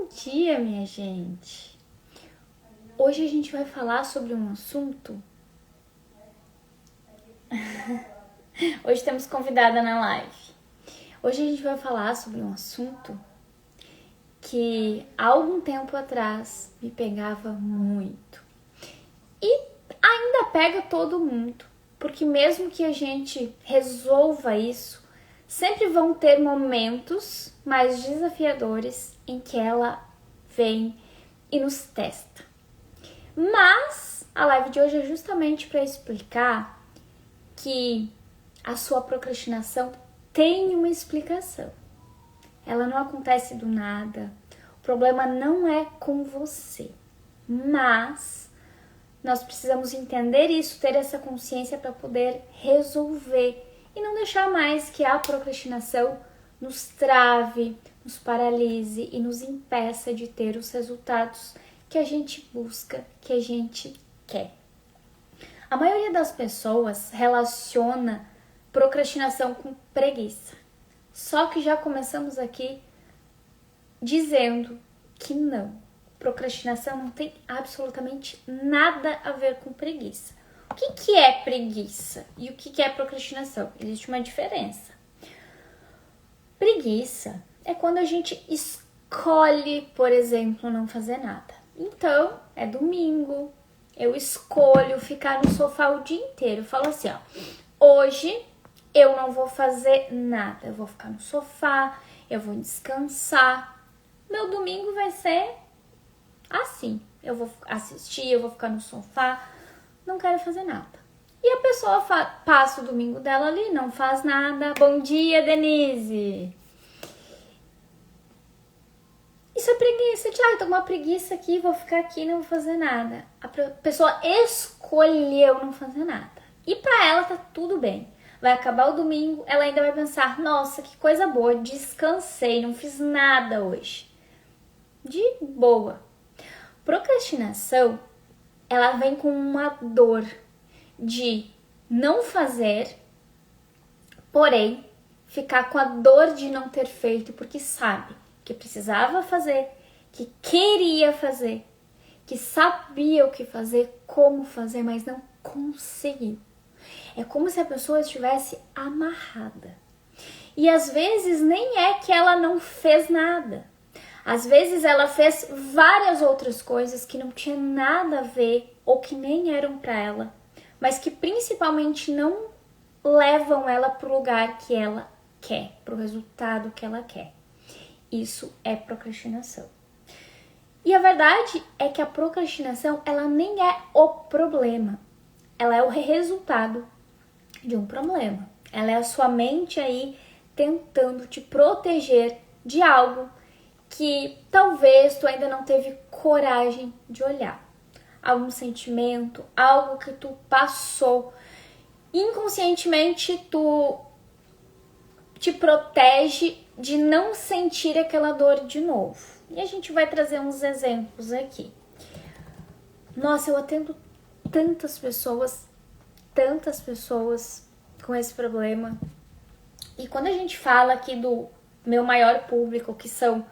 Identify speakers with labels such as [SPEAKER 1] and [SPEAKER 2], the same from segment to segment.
[SPEAKER 1] dia, minha gente! Hoje a gente vai falar sobre um assunto. Hoje temos convidada na live. Hoje a gente vai falar sobre um assunto que há algum tempo atrás me pegava muito. E ainda pega todo mundo, porque mesmo que a gente resolva isso, sempre vão ter momentos mais desafiadores em que ela vem e nos testa. Mas a live de hoje é justamente para explicar que a sua procrastinação tem uma explicação. Ela não acontece do nada. O problema não é com você. Mas nós precisamos entender isso, ter essa consciência para poder resolver e não deixar mais que a procrastinação nos trave, nos paralise e nos impeça de ter os resultados que a gente busca, que a gente quer. A maioria das pessoas relaciona procrastinação com preguiça. Só que já começamos aqui dizendo que não. Procrastinação não tem absolutamente nada a ver com preguiça. O que é preguiça e o que é procrastinação? Existe uma diferença. Preguiça é quando a gente escolhe, por exemplo, não fazer nada. Então, é domingo, eu escolho ficar no sofá o dia inteiro. Eu falo assim, ó, hoje eu não vou fazer nada. Eu vou ficar no sofá, eu vou descansar. Meu domingo vai ser assim. Eu vou assistir, eu vou ficar no sofá, não quero fazer nada. E a pessoa passa o domingo dela ali, não faz nada. Bom dia, Denise! Isso é preguiça. Eu tô com uma preguiça aqui, vou ficar aqui, não vou fazer nada. A pessoa escolheu não fazer nada. E pra ela tá tudo bem. Vai acabar o domingo, ela ainda vai pensar, nossa, que coisa boa, descansei, não fiz nada hoje. De boa. Procrastinação, ela vem com uma dor de não fazer, porém, ficar com a dor de não ter feito, porque sabe que precisava fazer, que queria fazer, que sabia o que fazer, como fazer, mas não conseguiu. É como se a pessoa estivesse amarrada. E às vezes nem é que ela não fez nada. Às vezes ela fez várias outras coisas que não tinha nada a ver ou que nem eram para ela, mas que principalmente não levam ela para o lugar que ela quer, para o resultado que ela quer. Isso é procrastinação. E a verdade é que a procrastinação, ela nem é o problema. Ela é o resultado de um problema. Ela é a sua mente aí tentando te proteger de algo que talvez tu ainda não teve coragem de olhar. Algum sentimento, algo que tu passou. Inconscientemente tu te protege de não sentir aquela dor de novo. E a gente vai trazer uns exemplos aqui. Nossa, eu atendo tantas pessoas com esse problema. E quando a gente fala aqui do meu maior público, que são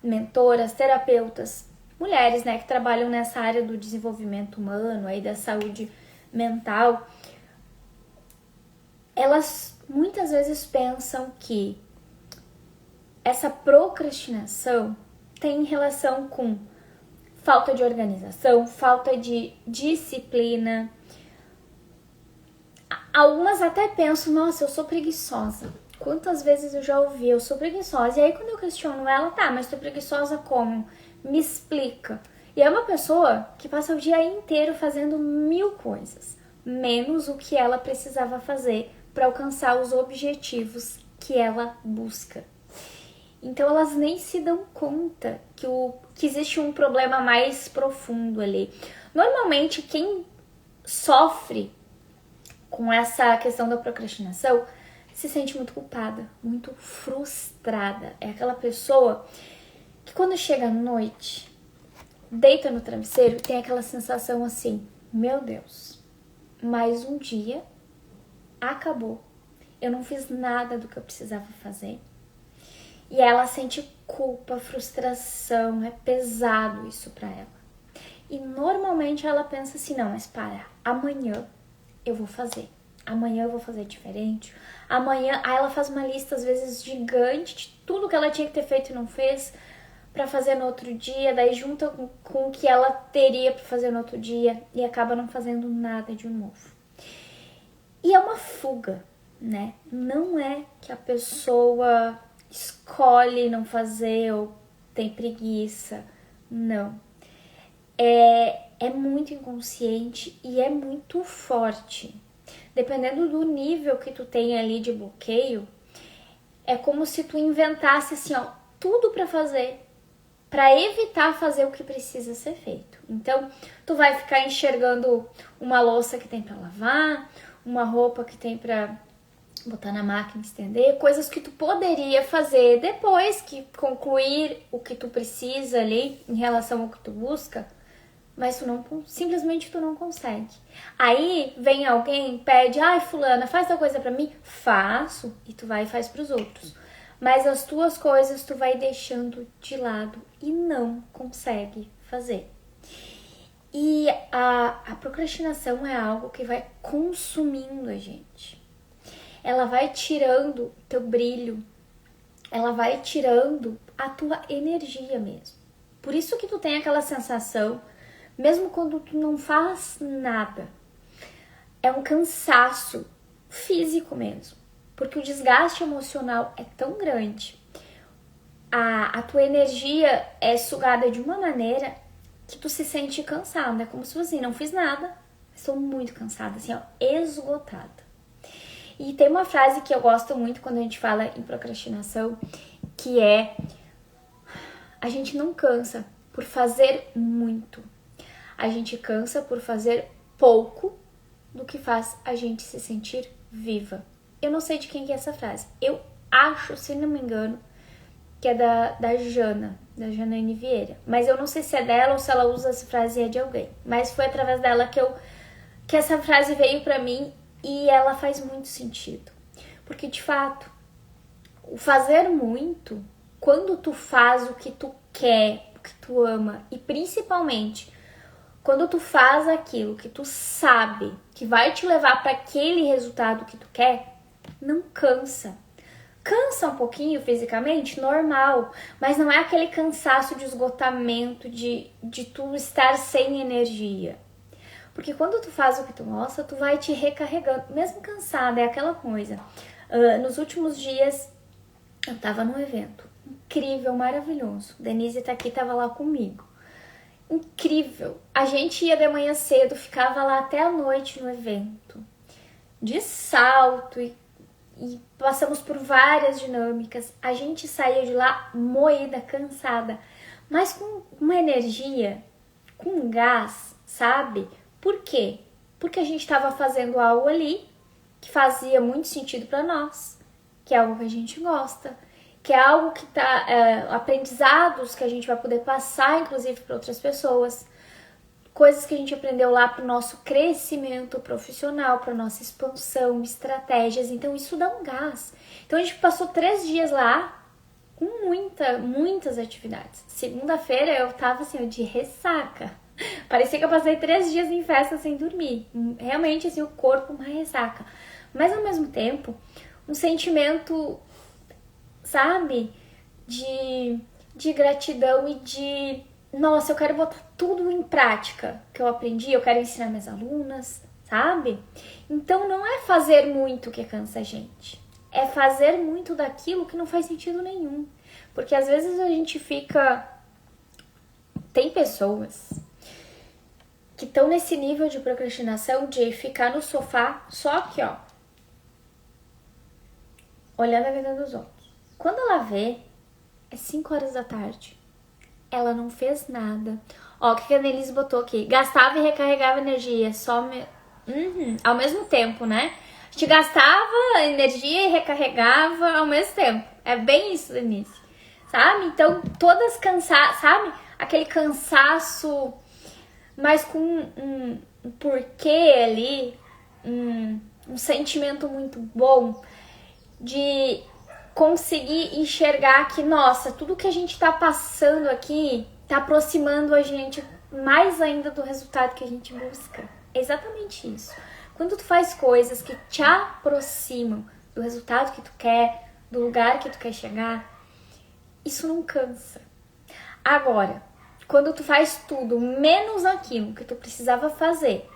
[SPEAKER 1] mentoras, terapeutas, mulheres, né, que trabalham nessa área do desenvolvimento humano, aí da saúde mental, elas muitas vezes pensam que essa procrastinação tem relação com falta de organização, falta de disciplina. Algumas até pensam, nossa, eu sou preguiçosa. Quantas vezes eu já ouvi, eu sou preguiçosa. E aí quando eu questiono ela, tá, mas tu é preguiçosa como? Me explica. E é uma pessoa que passa o dia inteiro fazendo 1000 coisas, menos o que ela precisava fazer para alcançar os objetivos que ela busca. Então elas nem se dão conta que existe um problema mais profundo ali. Normalmente quem sofre com essa questão da procrastinação se sente muito culpada, muito frustrada. É aquela pessoa que quando chega à noite, deita no travesseiro, tem aquela sensação assim, meu Deus, mais um dia acabou. Eu não fiz nada do que eu precisava fazer. E ela sente culpa, frustração, é pesado isso pra ela. E normalmente ela pensa assim, não, mas para, amanhã eu vou fazer. Amanhã eu vou fazer diferente. Amanhã, aí ela faz uma lista às vezes gigante de tudo que ela tinha que ter feito e não fez pra fazer no outro dia, daí junta com o que ela teria pra fazer no outro dia e acaba não fazendo nada de novo. E é uma fuga, né? Não é que a pessoa escolhe não fazer ou tem preguiça, não. É muito inconsciente e é muito forte. Dependendo do nível que tu tem ali de bloqueio, é como se tu inventasse assim, ó, tudo pra fazer, pra evitar fazer o que precisa ser feito. Então, tu vai ficar enxergando uma louça que tem pra lavar, uma roupa que tem pra botar na máquina, estender, coisas que tu poderia fazer depois que concluir o que tu precisa ali em relação ao que tu busca, mas simplesmente tu não consegue. Aí vem alguém, pede, ai fulana, faz tal coisa pra mim, faço, e tu vai e faz pros outros. Mas as tuas coisas tu vai deixando de lado e não consegue fazer. E a procrastinação é algo que vai consumindo a gente. Ela vai tirando teu brilho, ela vai tirando a tua energia mesmo. Por isso que tu tem aquela sensação, mesmo quando tu não faz nada, é um cansaço físico mesmo, porque o desgaste emocional é tão grande, a tua energia é sugada de uma maneira que tu se sente cansado, é como se fosse assim, não fiz nada, estou muito cansada, assim, ó, esgotada. E tem uma frase que eu gosto muito quando a gente fala em procrastinação, que é: a gente não cansa por fazer muito. A gente cansa por fazer pouco do que faz a gente se sentir viva. Eu não sei de quem que é essa frase. Eu acho, se não me engano, que é da Janaína Vieira. Mas eu não sei se é dela ou se ela usa essa frase e é de alguém. Mas foi através dela que essa frase veio pra mim. E ela faz muito sentido, porque de fato, o fazer muito, quando tu faz o que tu quer, o que tu ama, e principalmente quando tu faz aquilo que tu sabe que vai te levar para aquele resultado que tu quer, não cansa. Cansa um pouquinho fisicamente, normal, mas não é aquele cansaço de esgotamento, de tu estar sem energia. Porque quando tu faz o que tu gosta, tu vai te recarregando, mesmo cansada, é aquela coisa. Nos últimos dias, eu tava num evento incrível, maravilhoso. Denise tá aqui, tava lá comigo. Incrível. A gente ia de manhã cedo, ficava lá até a noite no evento. De salto e passamos por várias dinâmicas. A gente saía de lá moída, cansada, mas com uma energia, com um gás, sabe? Por quê? Porque a gente estava fazendo algo ali que fazia muito sentido para nós, que é algo que a gente gosta, que é algo que aprendizados que a gente vai poder passar, inclusive, para outras pessoas, coisas que a gente aprendeu lá para o nosso crescimento profissional, para nossa expansão, estratégias. Então isso dá um gás. Então a gente passou 3 dias lá com muitas atividades. Segunda-feira eu tava assim, de ressaca. Parecia que eu passei 3 dias em festa sem dormir. Realmente, assim, o corpo uma ressaca. Mas, ao mesmo tempo, um sentimento, sabe? De gratidão e de... Nossa, eu quero botar tudo em prática que eu aprendi. Eu quero ensinar minhas alunas, sabe? Então, não é fazer muito que cansa a gente. É fazer muito daquilo que não faz sentido nenhum. Porque, às vezes, a gente fica... Tem pessoas que estão nesse nível de procrastinação de ficar no sofá só aqui, ó, olhando a vida dos outros. Quando ela vê, é 5 horas da tarde. Ela não fez nada. Ó, o que a Annelise botou aqui? Gastava e recarregava energia. Ao mesmo tempo, né? A gente gastava energia e recarregava ao mesmo tempo. É bem isso, Denise. Sabe? Então, todas cansadas, sabe? Aquele cansaço... mas com um porquê ali, um sentimento muito bom de conseguir enxergar que, nossa, tudo que a gente tá passando aqui tá aproximando a gente mais ainda do resultado que a gente busca. É exatamente isso. Quando tu faz coisas que te aproximam do resultado que tu quer, do lugar que tu quer chegar, isso não cansa. Agora, quando tu faz tudo menos aquilo que tu precisava fazer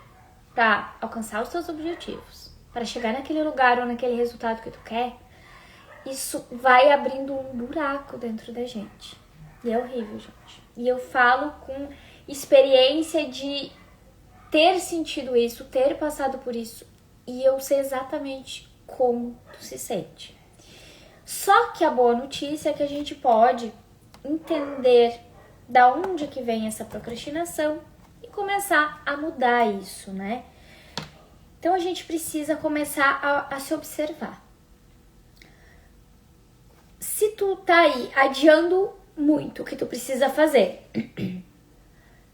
[SPEAKER 1] para alcançar os teus objetivos, para chegar naquele lugar ou naquele resultado que tu quer, isso vai abrindo um buraco dentro da gente. E é horrível, gente. E eu falo com experiência de ter sentido isso, ter passado por isso, e eu sei exatamente como tu se sente. Só que a boa notícia é que a gente pode entender da onde que vem essa procrastinação e começar a mudar isso, né? Então a gente precisa começar a se observar. Se tu tá aí adiando muito o que tu precisa fazer,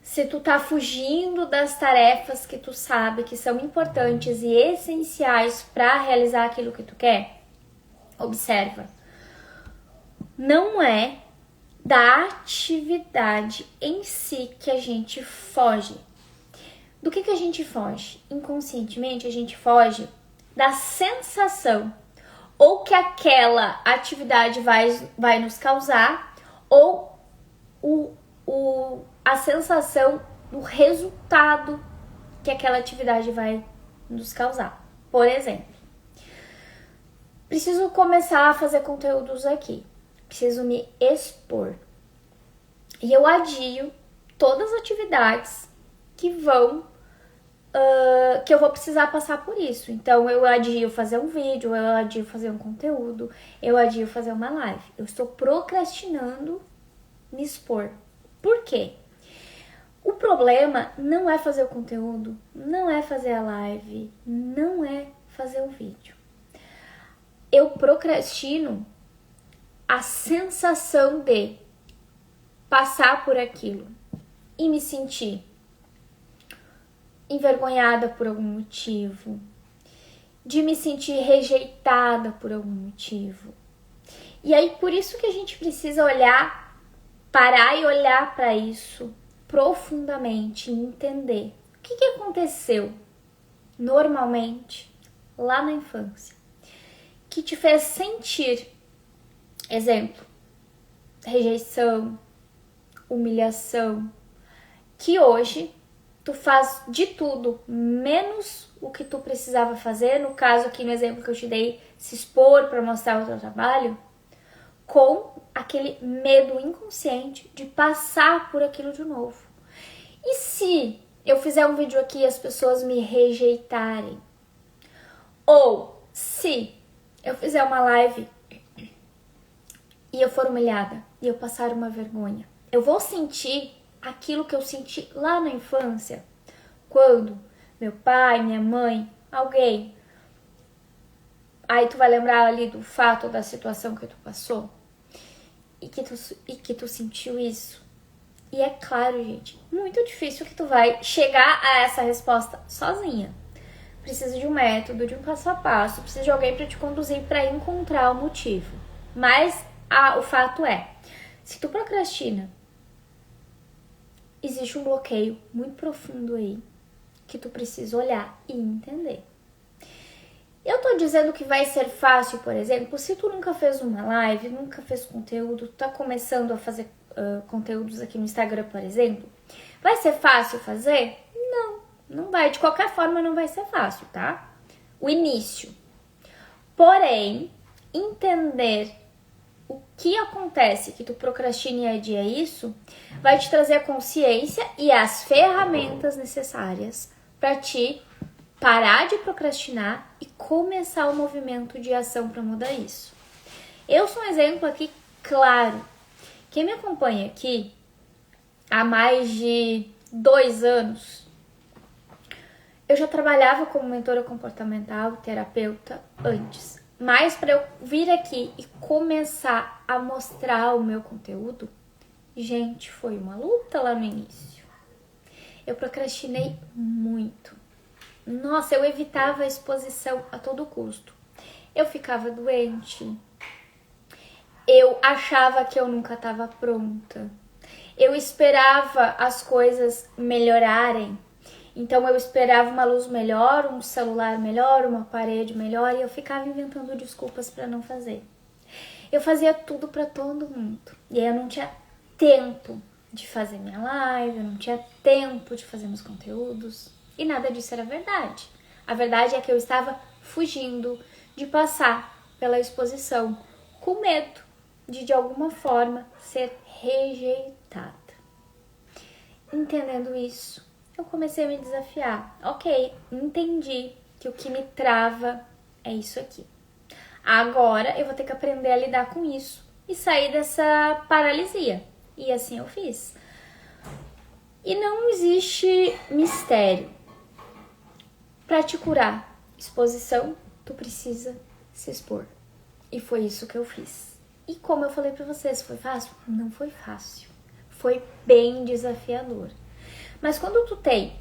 [SPEAKER 1] se tu tá fugindo das tarefas que tu sabe que são importantes e essenciais para realizar aquilo que tu quer, observa. Não é da atividade em si que a gente foge. Do que a gente foge? Inconscientemente a gente foge da sensação ou que aquela atividade vai nos causar ou a sensação do resultado que aquela atividade vai nos causar. Por exemplo, preciso começar a fazer conteúdos aqui. Preciso me expor. E eu adio todas as atividades que eu vou precisar passar por isso. Então, eu adio fazer um vídeo, eu adio fazer um conteúdo, eu adio fazer uma live. Eu estou procrastinando me expor. Por quê? O problema não é fazer o conteúdo, não é fazer a live, não é fazer o vídeo. Eu procrastino a sensação de passar por aquilo e me sentir envergonhada por algum motivo, de me sentir rejeitada por algum motivo. E aí, por isso que a gente precisa parar e olhar para isso profundamente e entender o que aconteceu normalmente lá na infância que te fez sentir, exemplo, rejeição, humilhação, que hoje tu faz de tudo menos o que tu precisava fazer, no caso aqui no exemplo que eu te dei, se expor para mostrar o teu trabalho, com aquele medo inconsciente de passar por aquilo de novo. E se eu fizer um vídeo aqui e as pessoas me rejeitarem? Ou se eu fizer uma live e eu for humilhada e eu passar uma vergonha? Eu vou sentir aquilo que eu senti lá na infância, quando meu pai, minha mãe, alguém, aí tu vai lembrar ali do fato, da situação que tu passou e que tu sentiu isso. E é claro, gente, muito difícil que tu vai chegar a essa resposta sozinha. Precisa de um método, de um passo a passo, precisa de alguém para te conduzir para encontrar o motivo. Mas o fato é, se tu procrastina, existe um bloqueio muito profundo aí que tu precisa olhar e entender. Eu tô dizendo que vai ser fácil, por exemplo, se tu nunca fez uma live, nunca fez conteúdo, tu tá começando a fazer conteúdos aqui no Instagram, por exemplo. Vai ser fácil fazer? Não vai. De qualquer forma, não vai ser fácil, tá? O início. Porém, entender o que acontece que tu procrastina e adia isso, vai te trazer a consciência e as ferramentas necessárias para ti parar de procrastinar e começar o movimento de ação para mudar isso. Eu sou um exemplo aqui claro. Quem me acompanha aqui há mais de 2 anos, eu já trabalhava como mentora comportamental, terapeuta antes. Mas para eu vir aqui e começar a mostrar o meu conteúdo, gente, foi uma luta lá no início. Eu procrastinei muito. Nossa, eu evitava a exposição a todo custo. Eu ficava doente, Eu achava que eu nunca estava pronta. Eu esperava as coisas melhorarem. Então eu esperava uma luz melhor, um celular melhor, uma parede melhor e eu ficava inventando desculpas para não fazer. Eu fazia tudo para todo mundo. E aí eu não tinha tempo de fazer minha live, eu não tinha tempo de fazer meus conteúdos. E nada disso era verdade. A verdade é que eu estava fugindo de passar pela exposição com medo de alguma forma ser rejeitada. Entendendo isso, eu comecei a me desafiar. Ok, entendi que o que me trava é isso aqui. Agora eu vou ter que aprender a lidar com isso e sair dessa paralisia. E assim eu fiz. E não existe mistério. Para te curar exposição, tu precisa se expor. E foi isso que eu fiz. E como eu falei para vocês, foi fácil? Não foi fácil. Foi bem desafiador. Mas quando tu tem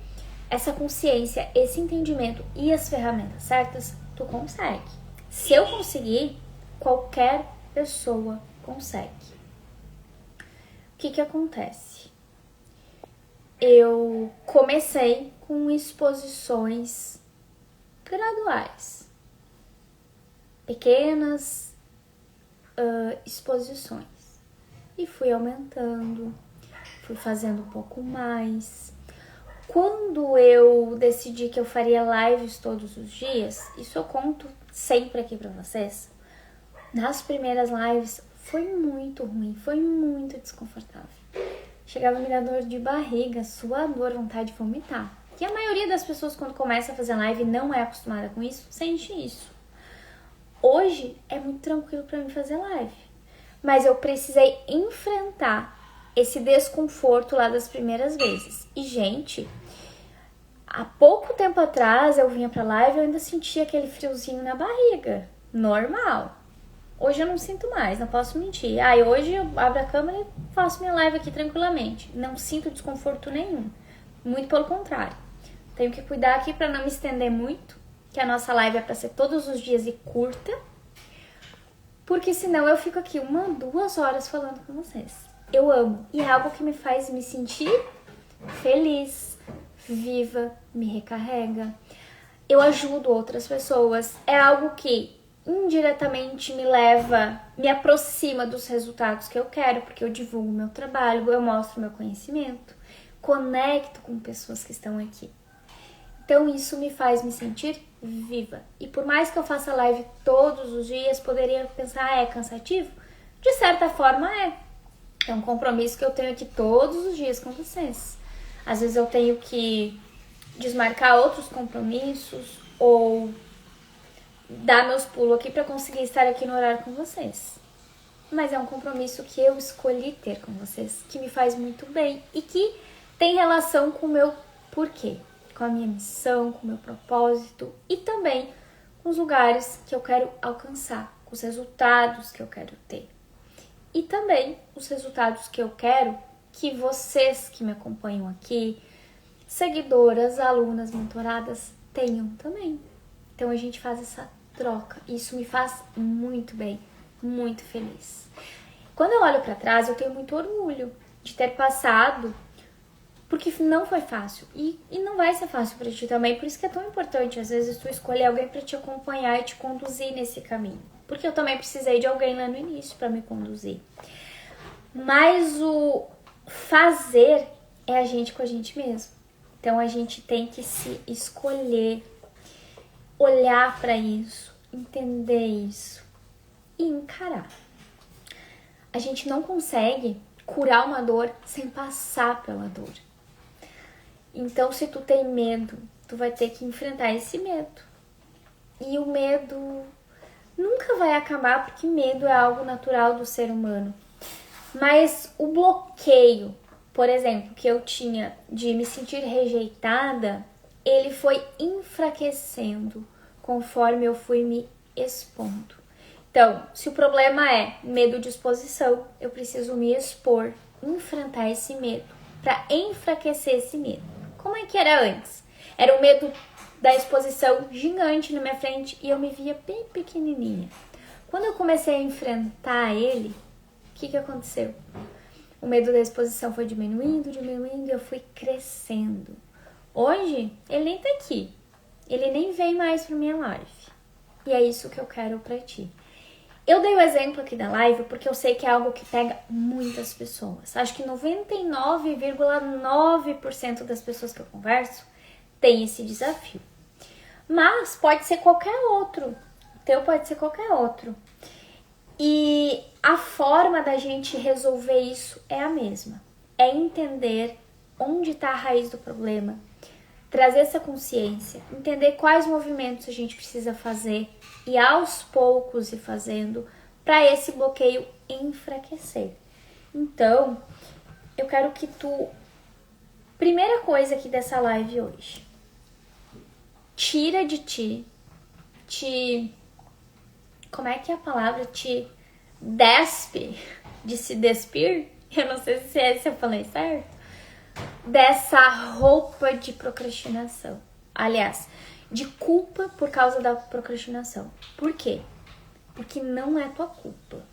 [SPEAKER 1] essa consciência, esse entendimento e as ferramentas certas, tu consegue. Se eu conseguir, qualquer pessoa consegue. O que acontece? Eu comecei com exposições graduais. Pequenas exposições. E fui aumentando, fui fazendo um pouco mais. Quando eu decidi que eu faria lives todos os dias, isso eu conto sempre aqui pra vocês, nas primeiras lives foi muito ruim, foi muito desconfortável. Chegava a me dar dor de barriga, suador, vontade de vomitar. E a maioria das pessoas quando começa a fazer live e não é acostumada com isso, sente isso. Hoje é muito tranquilo pra mim fazer live, mas eu precisei enfrentar esse desconforto lá das primeiras vezes. E, gente, há pouco tempo atrás eu vinha pra live e eu ainda sentia aquele friozinho na barriga. Normal. Hoje eu não sinto mais, não posso mentir. Hoje eu abro a câmera e faço minha live aqui tranquilamente. Não sinto desconforto nenhum. Muito pelo contrário. Tenho que cuidar aqui pra não me estender muito, que a nossa live é pra ser todos os dias e curta. Porque senão eu fico aqui 1-2 horas falando com vocês. Eu amo. E é algo que me faz me sentir feliz, viva, me recarrega. Eu ajudo outras pessoas. É algo que indiretamente me aproxima dos resultados que eu quero, porque eu divulgo meu trabalho, eu mostro meu conhecimento, conecto com pessoas que estão aqui. Então isso me faz me sentir viva. E por mais que eu faça live todos os dias, poderia pensar, é cansativo? De certa forma é. É um compromisso que eu tenho aqui todos os dias com vocês. Às vezes eu tenho que desmarcar outros compromissos ou dar meus pulos aqui para conseguir estar aqui no horário com vocês. Mas é um compromisso que eu escolhi ter com vocês, que me faz muito bem e que tem relação com o meu porquê, com a minha missão, com o meu propósito e também com os lugares que eu quero alcançar, com os resultados que eu quero ter. E também os resultados que eu quero que vocês que me acompanham aqui, seguidoras, alunas, mentoradas, tenham também. Então a gente faz essa troca. Isso me faz muito bem, muito feliz. Quando eu olho para trás, eu tenho muito orgulho de ter passado, porque não foi fácil. E não vai ser fácil para ti também. Por isso que é tão importante, às vezes, tu escolher alguém para te acompanhar e te conduzir nesse caminho. Porque eu também precisei de alguém lá no início para me conduzir. Mas o fazer é a gente com a gente mesmo. Então a gente tem que se escolher, olhar para isso, entender isso e encarar. A gente não consegue curar uma dor sem passar pela dor. Então, se tu tem medo, tu vai ter que enfrentar esse medo. E o medo nunca vai acabar, porque medo é algo natural do ser humano. Mas o bloqueio, por exemplo, que eu tinha de me sentir rejeitada, ele foi enfraquecendo conforme eu fui me expondo. Então, se o problema é medo de exposição, eu preciso me expor, enfrentar esse medo, para enfraquecer esse medo. Como é que era antes? Era o medo da exposição gigante na minha frente e eu me via bem pequenininha. Quando eu comecei a enfrentar ele, que aconteceu? O medo da exposição foi diminuindo, e eu fui crescendo. Hoje, ele nem tá aqui. Ele nem vem mais pra minha live. E é isso que eu quero pra ti. Eu dei o exemplo aqui da live porque eu sei que é algo que pega muitas pessoas. Acho que 99,9% das pessoas que eu converso tem esse desafio. Mas pode ser qualquer outro. O teu pode ser qualquer outro. E a forma da gente resolver isso é a mesma. É entender onde está a raiz do problema, trazer essa consciência, entender quais movimentos a gente precisa fazer e aos poucos ir fazendo para esse bloqueio enfraquecer. Então, eu quero que tu... Primeira coisa aqui dessa live hoje. Tira de ti, como é que é a palavra? Te despe, de se despir? Eu não sei se eu falei certo. Dessa roupa de procrastinação. Aliás, de culpa por causa da procrastinação. Por quê? Porque não é tua culpa.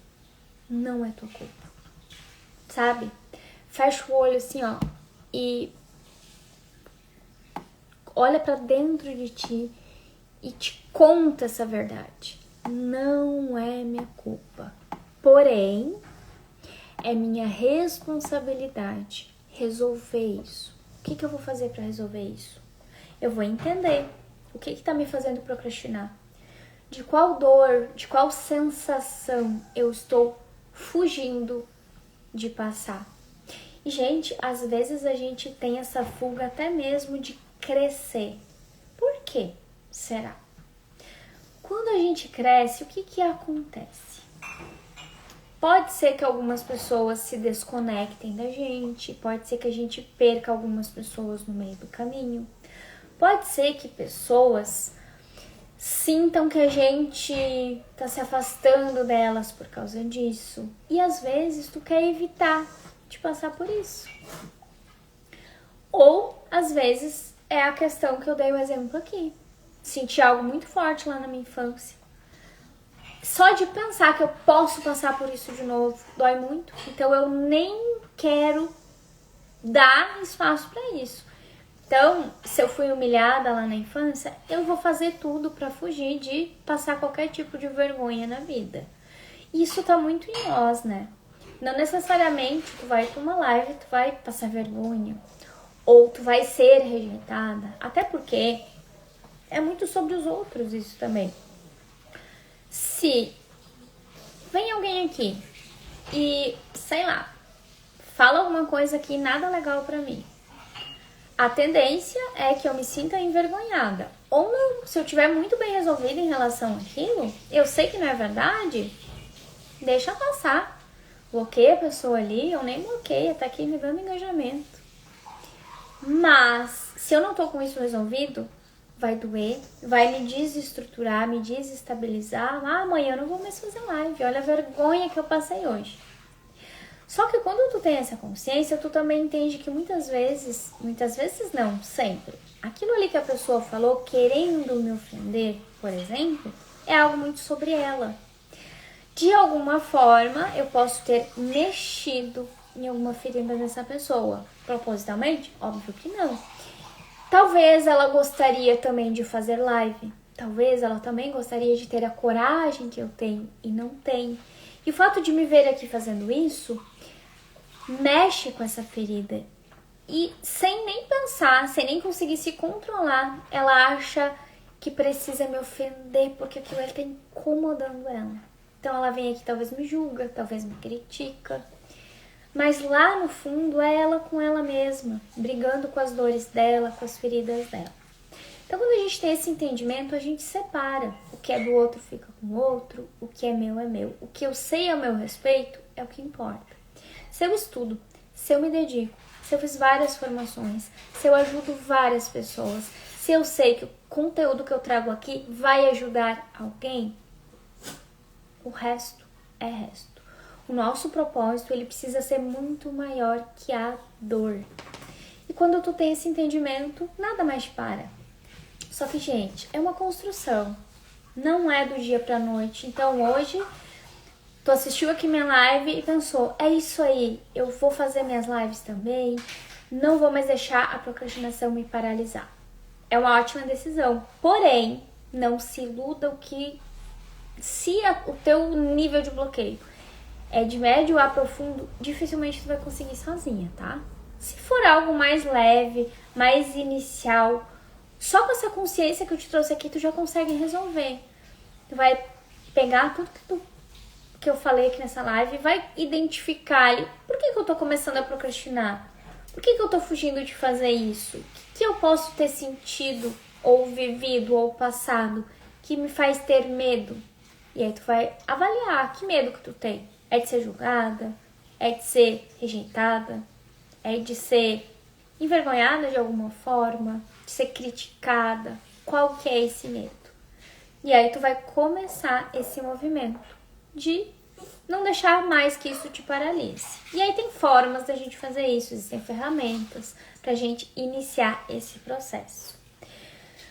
[SPEAKER 1] Não é tua culpa. Sabe? Fecha o olho assim, ó, e olha pra dentro de ti e te conta essa verdade. Não é minha culpa. Porém, é minha responsabilidade resolver isso. O que eu vou fazer para resolver isso? Eu vou entender o que tá me fazendo procrastinar. De qual dor, de qual sensação eu estou fugindo de passar. E, gente, às vezes a gente tem essa fuga até mesmo de crescer. Por quê? Será? Quando a gente cresce, o que acontece? Pode ser que algumas pessoas se desconectem da gente, pode ser que a gente perca algumas pessoas no meio do caminho, pode ser que pessoas sintam que a gente tá se afastando delas por causa disso. E às vezes tu quer evitar de passar por isso. Ou às vezes é a questão que eu dei o exemplo aqui. Senti algo muito forte lá na minha infância. Só de pensar que eu posso passar por isso de novo dói muito. Então eu nem quero dar espaço para isso. Então, se eu fui humilhada lá na infância, eu vou fazer tudo para fugir de passar qualquer tipo de vergonha na vida. Isso tá muito em nós, né? Não necessariamente tu vai pra uma live e tu vai passar vergonha. Ou tu vai ser rejeitada. Até porque é muito sobre os outros isso também. Se vem alguém aqui e, sei lá, fala alguma coisa que nada legal pra mim, a tendência é que eu me sinta envergonhada. Ou não, se eu tiver muito bem resolvida em relação àquilo, eu sei que não é verdade, deixa passar. Bloqueia a pessoa ali, ou nem bloqueia, tá aqui me dando engajamento. Mas, se eu não tô com isso resolvido, vai doer, vai me desestruturar, me desestabilizar. Ah, amanhã eu não vou mais fazer live, olha a vergonha que eu passei hoje. Só que quando tu tem essa consciência, tu também entende que muitas vezes não, sempre, aquilo ali que a pessoa falou querendo me ofender, por exemplo, é algo muito sobre ela. De alguma forma, eu posso ter mexido em alguma ferida dessa pessoa. Propositalmente? Óbvio que não. Talvez ela gostaria também de fazer live. Talvez ela também gostaria de ter a coragem que eu tenho e não tem. E o fato de me ver aqui fazendo isso mexe com essa ferida. E sem nem pensar, sem nem conseguir se controlar, ela acha que precisa me ofender porque aquilo está incomodando ela. Então ela vem aqui, talvez me julga, talvez me critica. Mas lá no fundo é ela com ela mesma, brigando com as dores dela, com as feridas dela. Então quando a gente tem esse entendimento, a gente separa. O que é do outro fica com o outro, o que é meu é meu. O que eu sei a meu respeito é o que importa. Se eu estudo, se eu me dedico, se eu fiz várias formações, se eu ajudo várias pessoas, se eu sei que o conteúdo que eu trago aqui vai ajudar alguém, o resto é resto. O nosso propósito, ele precisa ser muito maior que a dor. E quando tu tem esse entendimento, nada mais te para. Só que, gente, é uma construção. Não é do dia pra noite. Então, hoje, Tu assistiu aqui minha live e pensou, é isso aí, eu vou fazer minhas lives também, não vou mais deixar a procrastinação me paralisar. É uma ótima decisão, porém, não se iluda se o teu nível de bloqueio é de médio a profundo, dificilmente tu vai conseguir sozinha, tá? Se for algo mais leve, mais inicial, só com essa consciência que eu te trouxe aqui, tu já consegue resolver. Tu vai pegar tudo que eu falei aqui nessa live e vai identificar ali, por que eu tô começando a procrastinar? Por que eu tô fugindo de fazer isso? O que eu posso ter sentido, ou vivido, ou passado, que me faz ter medo? E aí tu vai avaliar que medo que tu tem. É de ser julgada? É de ser rejeitada? É de ser envergonhada de alguma forma? De ser criticada? Qual que é esse medo? E aí tu vai começar esse movimento de não deixar mais que isso te paralise. E aí tem formas da gente fazer isso, existem ferramentas pra gente iniciar esse processo.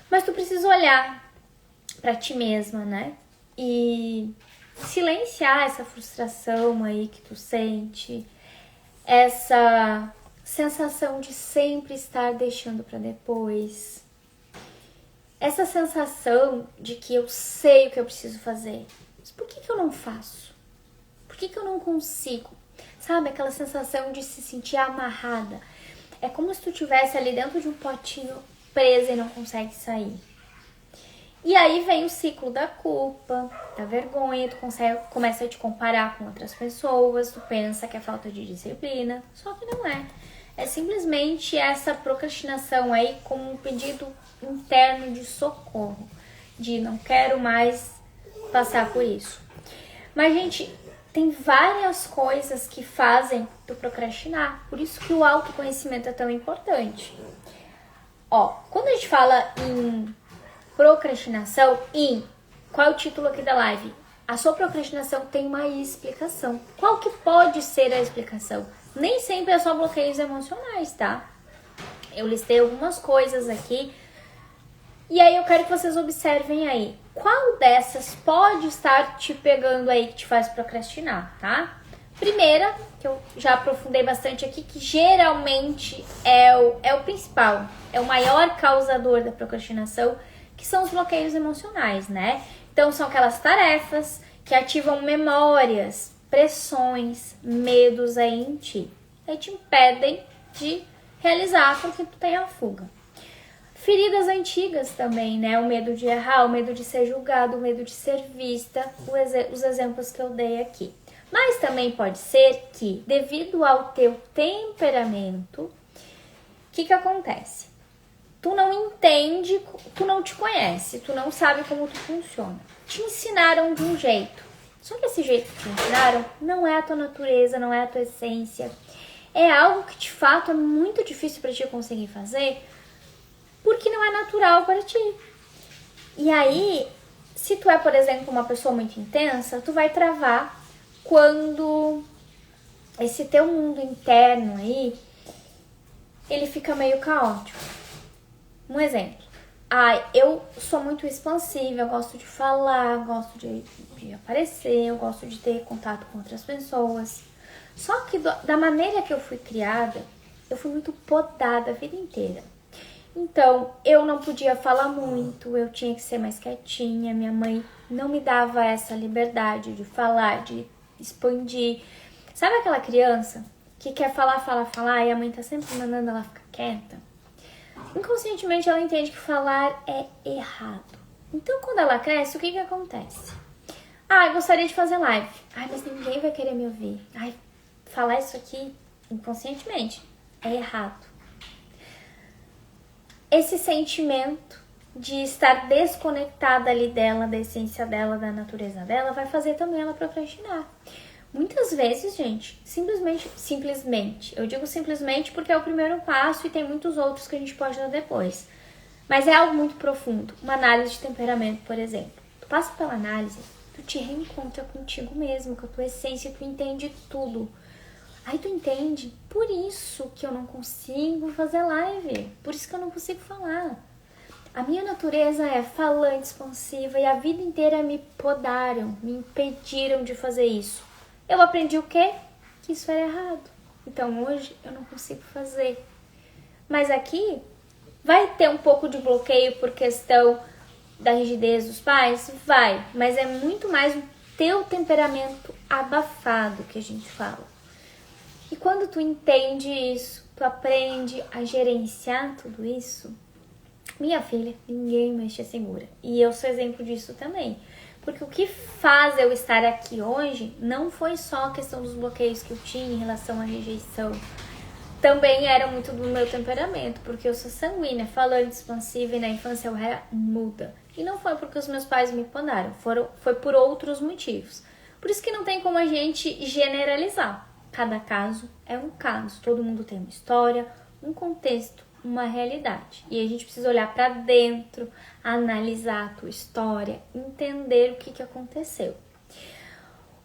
[SPEAKER 1] Mas tu precisa olhar pra ti mesma, né? E silenciar essa frustração aí que tu sente, essa sensação de sempre estar deixando pra depois, essa sensação de que eu sei o que eu preciso fazer, mas por que eu não faço? Por que eu não consigo? Sabe, aquela sensação de se sentir amarrada. É como se tu estivesse ali dentro de um potinho presa e não consegue sair. E aí vem o ciclo da culpa, da vergonha, tu começa a te comparar com outras pessoas, tu pensa que é falta de disciplina, só que não é. É simplesmente essa procrastinação aí como um pedido interno de socorro, de não quero mais passar por isso. Mas, gente, tem várias coisas que fazem tu procrastinar, por isso que o autoconhecimento é tão importante. Ó, quando a gente fala em procrastinação, qual é o título aqui da live? A sua procrastinação tem uma explicação. Qual que pode ser a explicação? Nem sempre é só bloqueios emocionais, tá? Eu listei algumas coisas aqui. E aí eu quero que vocês observem aí. Qual dessas pode estar te pegando aí que te faz procrastinar, tá? Primeira, que eu já aprofundei bastante aqui, que geralmente é o principal, é o maior causador da procrastinação, que são os bloqueios emocionais, né? Então são aquelas tarefas que ativam memórias, pressões, medos aí em ti. E te impedem de realizar porque tu tem a fuga. Feridas antigas também, né? O medo de errar, o medo de ser julgado, o medo de ser vista, os exemplos que eu dei aqui. Mas também pode ser que, devido ao teu temperamento, o que acontece? Tu não entende, tu não te conhece, tu não sabe como tu funciona. Te ensinaram de um jeito. Só que esse jeito que te ensinaram não é a tua natureza, não é a tua essência. É algo que de fato é muito difícil para ti conseguir fazer, porque não é natural para ti. E aí, se tu é, por exemplo, uma pessoa muito intensa, tu vai travar quando esse teu mundo interno aí, ele fica meio caótico. Um exemplo. Eu sou muito expansiva, eu gosto de falar, gosto de aparecer, eu gosto de ter contato com outras pessoas. Só que da maneira que eu fui criada, eu fui muito podada a vida inteira. Então, eu não podia falar muito, eu tinha que ser mais quietinha, minha mãe não me dava essa liberdade de falar, de expandir. Sabe aquela criança que quer falar, e a mãe tá sempre mandando ela ficar quieta? Inconscientemente ela entende que falar é errado. Então, quando ela cresce, o que acontece? Eu gostaria de fazer live. Mas ninguém vai querer me ouvir. Falar isso aqui inconscientemente é errado. Esse sentimento de estar desconectada ali dela, da essência dela, da natureza dela, vai fazer também ela procrastinar. Muitas vezes, gente, simplesmente, eu digo simplesmente porque é o primeiro passo e tem muitos outros que a gente pode dar depois. Mas é algo muito profundo. Uma análise de temperamento, por exemplo. Tu passa pela análise, tu te reencontra contigo mesmo, com a tua essência, tu entende tudo. Aí tu entende, por isso que eu não consigo fazer live, por isso que eu não consigo falar. A minha natureza é falante, expansiva e a vida inteira me podaram, me impediram de fazer isso. Eu aprendi o quê? Que isso era errado. Então hoje eu não consigo fazer. Mas aqui vai ter um pouco de bloqueio por questão da rigidez dos pais? Vai, mas é muito mais o teu temperamento abafado que a gente fala. E quando tu entende isso, tu aprende a gerenciar tudo isso, minha filha, ninguém mais te segura. E eu sou exemplo disso também. Porque o que faz eu estar aqui hoje não foi só a questão dos bloqueios que eu tinha em relação à rejeição. Também era muito do meu temperamento, porque eu sou sanguínea, falante, expansiva, e na infância eu era muda. E não foi porque os meus pais me podaram, foi por outros motivos. Por isso que não tem como a gente generalizar. Cada caso é um caso, todo mundo tem uma história, um contexto, uma realidade. E a gente precisa olhar para dentro, analisar a tua história, entender o que aconteceu.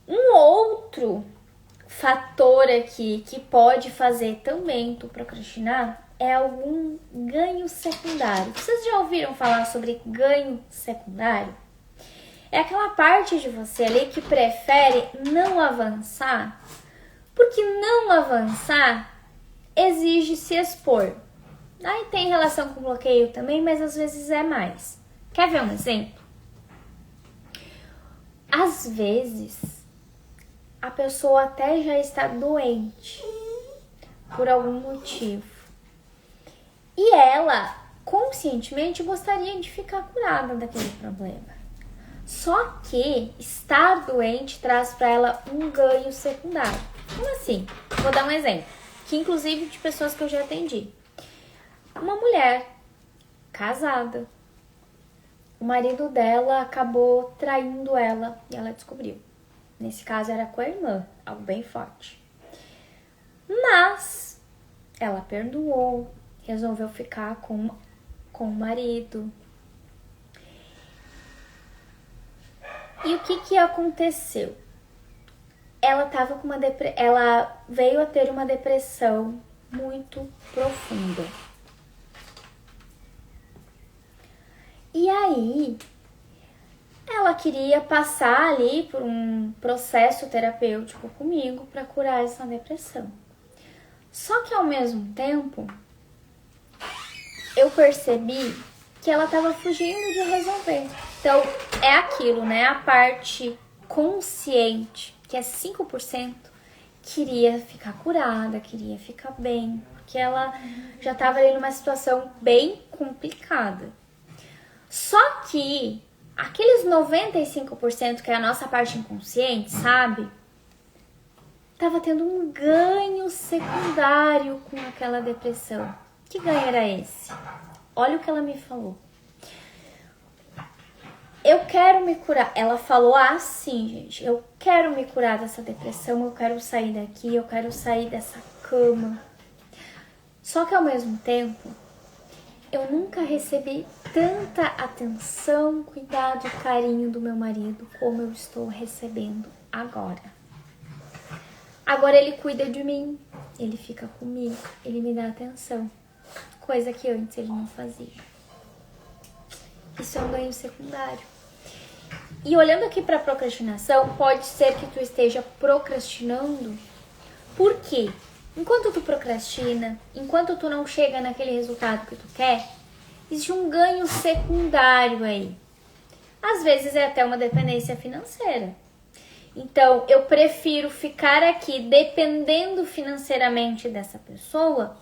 [SPEAKER 1] Um outro fator aqui que pode fazer também tu procrastinar é algum ganho secundário. Vocês já ouviram falar sobre ganho secundário? É aquela parte de você ali que prefere não avançar, porque não avançar exige se expor. Aí tem relação com bloqueio também, mas às vezes é mais. Quer ver um exemplo? Às vezes, a pessoa até já está doente por algum motivo. E ela, conscientemente, gostaria de ficar curada daquele problema. Só que estar doente traz para ela um ganho secundário. Como assim? Vou dar um exemplo, que inclusive de pessoas que eu já atendi. Uma mulher casada, o marido dela acabou traindo ela e ela descobriu. Nesse caso era com a irmã, algo bem forte. Mas ela perdoou, resolveu ficar com o marido. E o que aconteceu? Ela veio a ter uma depressão muito profunda. E aí, ela queria passar ali por um processo terapêutico comigo para curar essa depressão. Só que ao mesmo tempo, eu percebi que ela estava fugindo de resolver. Então, é aquilo, né? A parte consciente, que é 5%, queria ficar curada, queria ficar bem, porque ela já estava ali numa situação bem complicada. Só que aqueles 95% que é a nossa parte inconsciente, sabe? Tava tendo um ganho secundário com aquela depressão. Que ganho era esse? Olha o que ela me falou. Eu quero me curar. Ela falou assim, gente. Eu quero me curar dessa depressão. Eu quero sair daqui. Eu quero sair dessa cama. Só que ao mesmo tempo, eu nunca recebi tanta atenção, cuidado e carinho do meu marido como eu estou recebendo agora. Agora ele cuida de mim, ele fica comigo, ele me dá atenção, coisa que antes ele não fazia. Isso é um ganho secundário. E olhando aqui para a procrastinação, pode ser que tu esteja procrastinando. Por quê? Enquanto tu procrastina, enquanto tu não chega naquele resultado que tu quer, existe um ganho secundário aí. Às vezes é até uma dependência financeira. Então, eu prefiro ficar aqui dependendo financeiramente dessa pessoa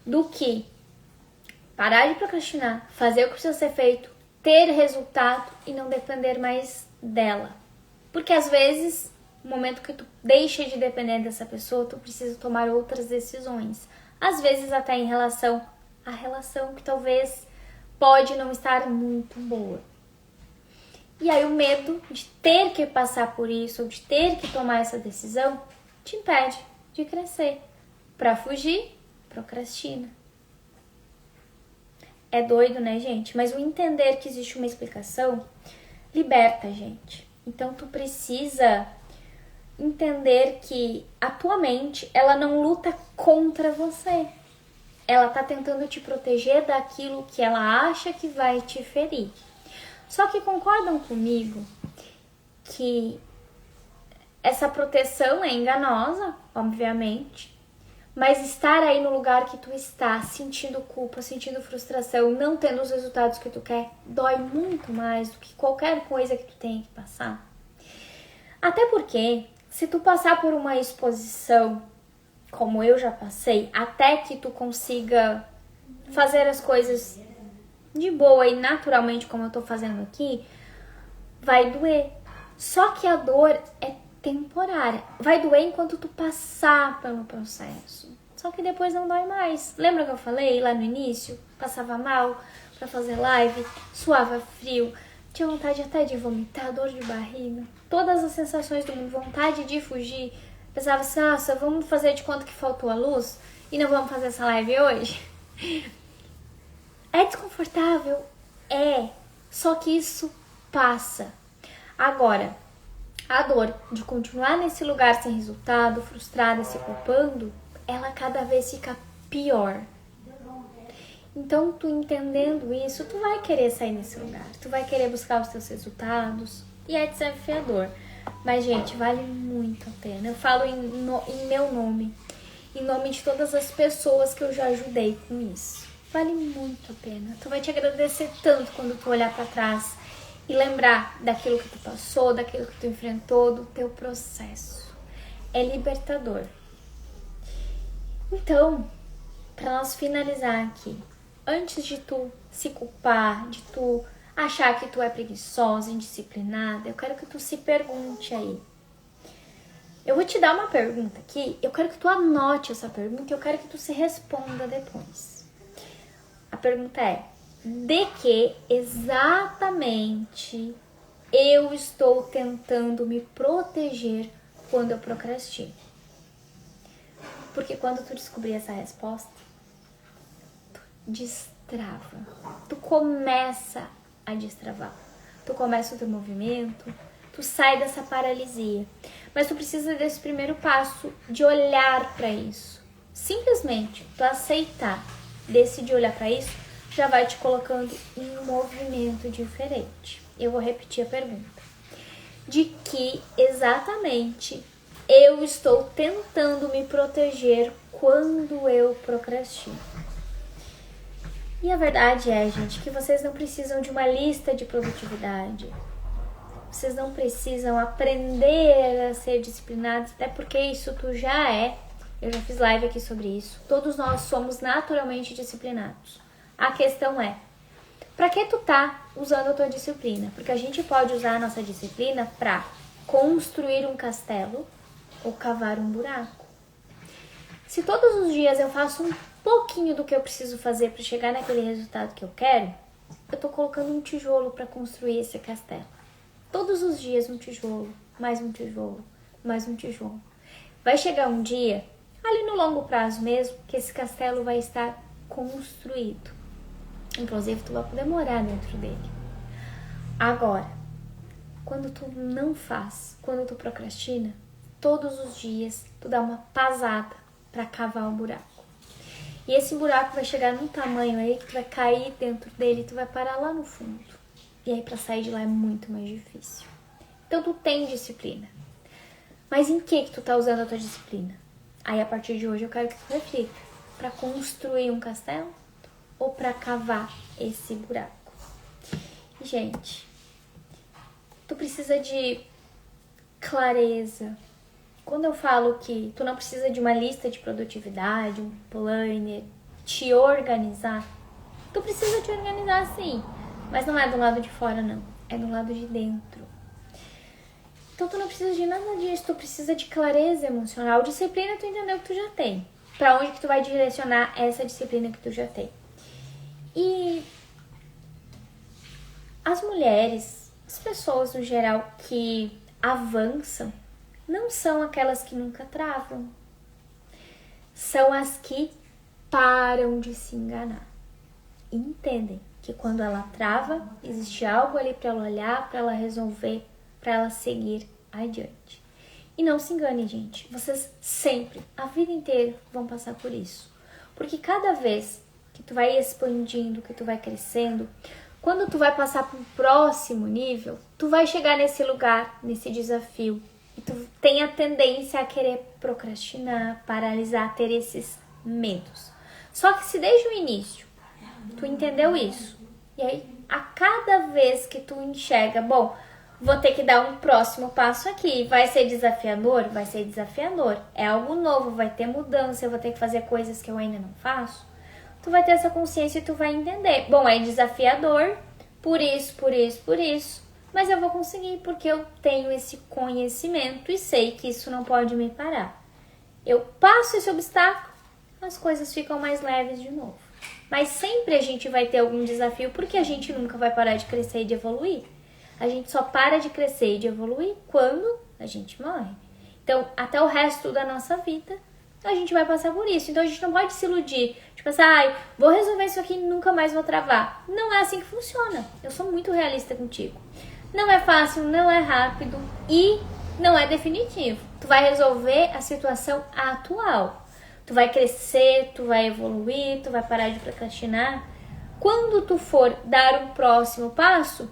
[SPEAKER 1] do que parar de procrastinar, fazer o que precisa ser feito, ter resultado e não depender mais dela. Porque às vezes, no momento que tu deixa de depender dessa pessoa, tu precisa tomar outras decisões. Às vezes até em relação à relação que talvez pode não estar muito boa. E aí o medo de ter que passar por isso, ou de ter que tomar essa decisão, te impede de crescer. Para fugir, procrastina. É doido, né, gente? Mas o entender que existe uma explicação liberta a gente. Então tu precisa entender que a tua mente, ela não luta contra você. ela tá tentando te proteger daquilo que ela acha que vai te ferir. Só que concordam comigo que essa proteção é enganosa, obviamente, mas estar aí no lugar que tu está, sentindo culpa, sentindo frustração, não tendo os resultados que tu quer, dói muito mais do que qualquer coisa que tu tenha que passar. Até porque, se tu passar por uma exposição, como eu já passei, até que tu consiga fazer as coisas de boa e naturalmente, como eu tô fazendo aqui, vai doer. Só que a dor é temporária. Vai doer enquanto tu passar pelo processo. Só que depois não dói mais. Lembra que eu falei lá no início? Passava mal pra fazer live, suava frio, tinha vontade até de vomitar, dor de barriga, todas as sensações do mundo, vontade de fugir. Pensava assim, nossa, vamos fazer de conta que faltou a luz e não vamos fazer essa live hoje? É desconfortável? É. Só que isso passa. Agora, a dor de continuar nesse lugar sem resultado, frustrada, se culpando, ela cada vez fica pior. Então, tu entendendo isso, tu vai querer sair desse lugar. Tu vai querer buscar os teus resultados. E é desafiador. Mas, gente, vale muito a pena. Eu falo em meu nome. Em nome de todas as pessoas que eu já ajudei com isso. Vale muito a pena. Tu vai te agradecer tanto quando tu olhar pra trás e lembrar daquilo que tu passou, daquilo que tu enfrentou, do teu processo. É libertador. Então, para nós finalizar aqui, antes de tu se culpar, de tu achar que tu é preguiçosa, indisciplinada, eu quero que tu se pergunte aí. Eu vou te dar uma pergunta aqui, eu quero que tu anote essa pergunta e eu quero que tu se responda depois. A pergunta é: de que exatamente eu estou tentando me proteger quando eu procrastino? Porque quando tu descobrir essa resposta, tu destrava. Tu começa a destravar. Tu começa o teu movimento, tu sai dessa paralisia. Mas tu precisa desse primeiro passo de olhar para isso. Simplesmente tu aceitar, decidir olhar para isso, já vai te colocando em um movimento diferente. Eu vou repetir a pergunta. De que exatamente eu estou tentando me proteger quando eu procrastino? E a verdade é, gente, que vocês não precisam de uma lista de produtividade. Vocês não precisam aprender a ser disciplinados, até porque isso tu já é. Eu já fiz live aqui sobre isso. Todos nós somos naturalmente disciplinados. A questão é, para que tu tá usando a tua disciplina? Porque a gente pode usar a nossa disciplina para construir um castelo ou cavar um buraco. Se todos os dias eu faço um pouquinho do que eu preciso fazer para chegar naquele resultado que eu quero, eu tô colocando um tijolo para construir esse castelo. Todos os dias um tijolo, mais um tijolo, mais um tijolo. Vai chegar um dia, ali no longo prazo mesmo, que esse castelo vai estar construído. Inclusive, tu vai poder morar dentro dele. Agora, quando tu não faz, quando tu procrastina, todos os dias tu dá uma pasada para cavar um buraco. E esse buraco vai chegar num tamanho aí que tu vai cair dentro dele e tu vai parar lá no fundo. E aí para sair de lá é muito mais difícil. Então tu tem disciplina. Mas em que tu tá usando a tua disciplina? Aí a partir de hoje eu quero que tu reflita. Para construir um castelo ou para cavar esse buraco? E, gente, tu precisa de clareza. Quando eu falo que tu não precisa de uma lista de produtividade, um planner, te organizar, tu precisa te organizar sim, mas não é do lado de fora não, é do lado de dentro. Então tu não precisa de nada disso, tu precisa de clareza emocional. Disciplina tu entendeu que tu já tem. Pra onde que tu vai direcionar essa disciplina que tu já tem? E as mulheres, as pessoas no geral que avançam, não são aquelas que nunca travam. São as que param de se enganar. E entendem que quando ela trava, existe algo ali para ela olhar, para ela resolver, para ela seguir adiante. E não se engane, gente. Vocês sempre, a vida inteira, vão passar por isso. Porque cada vez que tu vai expandindo, que tu vai crescendo, quando tu vai passar para o próximo nível, tu vai chegar nesse lugar, nesse desafio. E tu tem a tendência a querer procrastinar, paralisar, ter esses medos. Só que se desde o início tu entendeu isso, e aí a cada vez que tu enxerga, bom, vou ter que dar um próximo passo aqui, vai ser desafiador? Vai ser desafiador. É algo novo, vai ter mudança, eu vou ter que fazer coisas que eu ainda não faço. Tu vai ter essa consciência e tu vai entender. Bom, é desafiador, por isso, mas eu vou conseguir porque eu tenho esse conhecimento e sei que isso não pode me parar. Eu passo esse obstáculo, as coisas ficam mais leves de novo. Mas sempre a gente vai ter algum desafio porque a gente nunca vai parar de crescer e de evoluir. A gente só para de crescer e de evoluir quando a gente morre. Então, até o resto da nossa vida, a gente vai passar por isso. Então, a gente não pode se iludir. Tipo assim, vou resolver isso aqui e nunca mais vou travar. Não é assim que funciona. Eu sou muito realista contigo. Não é fácil, não é rápido e não é definitivo. Tu vai resolver a situação atual. Tu vai crescer, tu vai evoluir, tu vai parar de procrastinar. Quando tu for dar um próximo passo,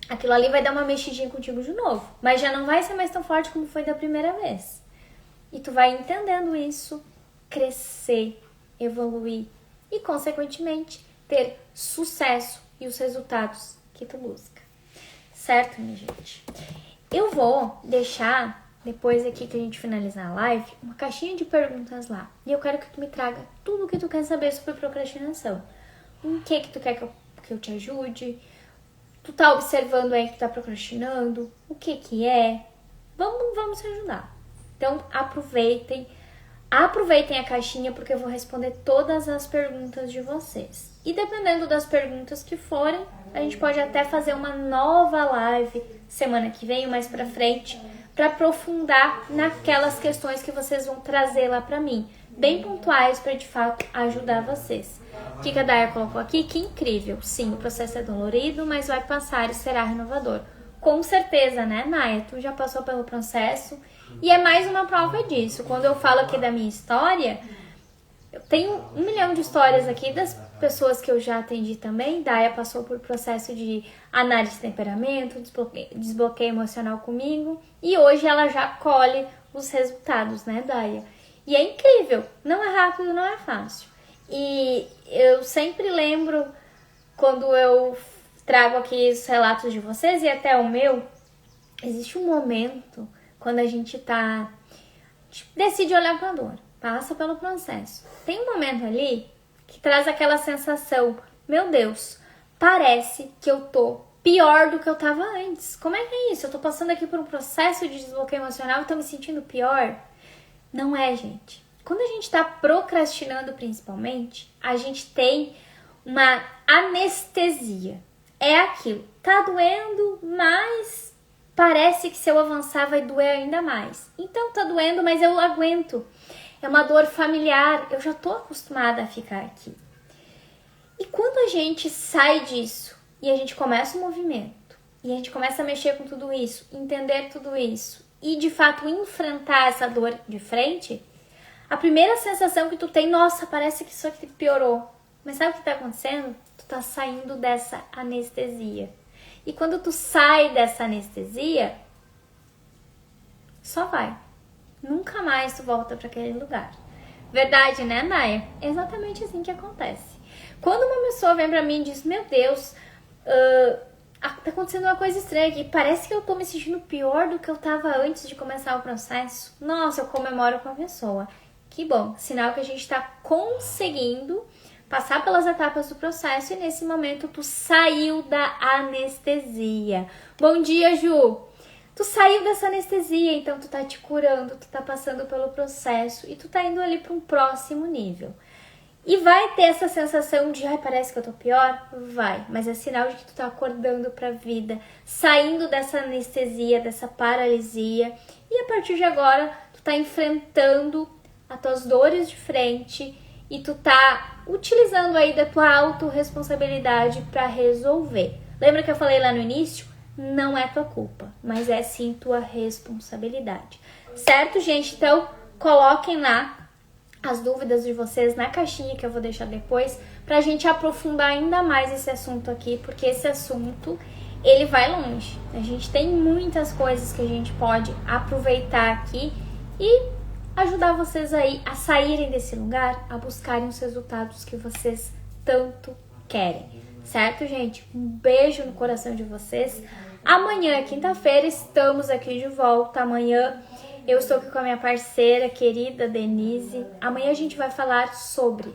[SPEAKER 1] aquilo ali vai dar uma mexidinha contigo de novo. Mas já não vai ser mais tão forte como foi da primeira vez. E tu vai entendendo isso, crescer, evoluir e, consequentemente, ter sucesso e os resultados que tu busca. Certo, minha gente? Eu vou deixar, depois aqui que a gente finalizar a live, uma caixinha de perguntas lá. E eu quero que tu me traga tudo o que tu quer saber sobre procrastinação. O que tu quer que eu te ajude? Tu tá observando aí que tu tá procrastinando? O que é? Vamos se ajudar. Então, aproveitem a caixinha porque eu vou responder todas as perguntas de vocês. E dependendo das perguntas que forem, a gente pode até fazer uma nova live semana que vem, mais pra frente, para aprofundar naquelas questões que vocês vão trazer lá pra mim, bem pontuais para de fato ajudar vocês. O que a Daya colocou aqui? Que incrível. Sim, o processo é dolorido, mas vai passar e será renovador. Com certeza, né, Naya? Tu já passou pelo processo e é mais uma prova disso. Quando eu falo aqui da minha história, eu tenho 1 milhão de histórias aqui das pessoas que eu já atendi também. Daya passou por processo de análise de temperamento, desbloqueio emocional comigo e hoje ela já colhe os resultados, né, Daya? E é incrível. Não é rápido, não é fácil. E eu sempre lembro quando eu trago aqui os relatos de vocês e até o meu, existe um momento quando a gente decide olhar para a dor, passa pelo processo. Tem um momento ali que traz aquela sensação, meu Deus, parece que eu tô pior do que eu tava antes. Como é que é isso? Eu tô passando aqui por um processo de desbloqueio emocional e tô me sentindo pior? Não é, gente. Quando a gente tá procrastinando principalmente, a gente tem uma anestesia. É aquilo, tá doendo, mas parece que se eu avançar vai doer ainda mais. Então tá doendo, mas eu aguento. É uma dor familiar, eu já tô acostumada a ficar aqui. E quando a gente sai disso e a gente começa o movimento, e a gente começa a mexer com tudo isso, entender tudo isso, e de fato enfrentar essa dor de frente, a primeira sensação que tu tem, nossa, parece que isso aqui piorou. Mas sabe o que tá acontecendo? Tu tá saindo dessa anestesia. E quando tu sai dessa anestesia, só vai. Nunca mais tu volta para aquele lugar. Verdade, né, Naya? É exatamente assim que acontece. Quando uma pessoa vem pra mim e diz, meu Deus, tá acontecendo uma coisa estranha aqui. Parece que eu tô me sentindo pior do que eu tava antes de começar o processo. Nossa, eu comemoro com a pessoa. Que bom, sinal que a gente tá conseguindo passar pelas etapas do processo e nesse momento tu saiu da anestesia. Bom dia, Ju! Tu saiu dessa anestesia, então tu tá te curando, tu tá passando pelo processo e tu tá indo ali para um próximo nível. E vai ter essa sensação de, parece que eu tô pior? Vai, mas é sinal de que tu tá acordando pra vida, saindo dessa anestesia, dessa paralisia e a partir de agora tu tá enfrentando as tuas dores de frente e tu tá utilizando aí da tua autorresponsabilidade para resolver. Lembra que eu falei lá no início? Não é tua culpa, mas é sim tua responsabilidade. Certo, gente? Então, coloquem lá as dúvidas de vocês na caixinha que eu vou deixar depois, pra gente aprofundar ainda mais esse assunto aqui, porque esse assunto, ele vai longe. A gente tem muitas coisas que a gente pode aproveitar aqui e ajudar vocês aí a saírem desse lugar, a buscarem os resultados que vocês tanto querem. Certo, gente? Um beijo no coração de vocês. Amanhã, quinta-feira, estamos aqui de volta. Amanhã eu estou aqui com a minha parceira querida Denise. Amanhã a gente vai falar sobre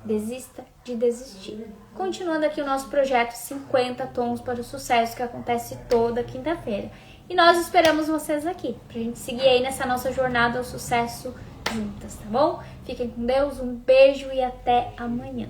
[SPEAKER 1] desista de desistir. Continuando aqui o nosso projeto 50 Tons para o Sucesso, que acontece toda quinta-feira. E nós esperamos vocês aqui, pra gente seguir aí nessa nossa jornada ao sucesso juntas, tá bom? Fiquem com Deus, um beijo e até amanhã.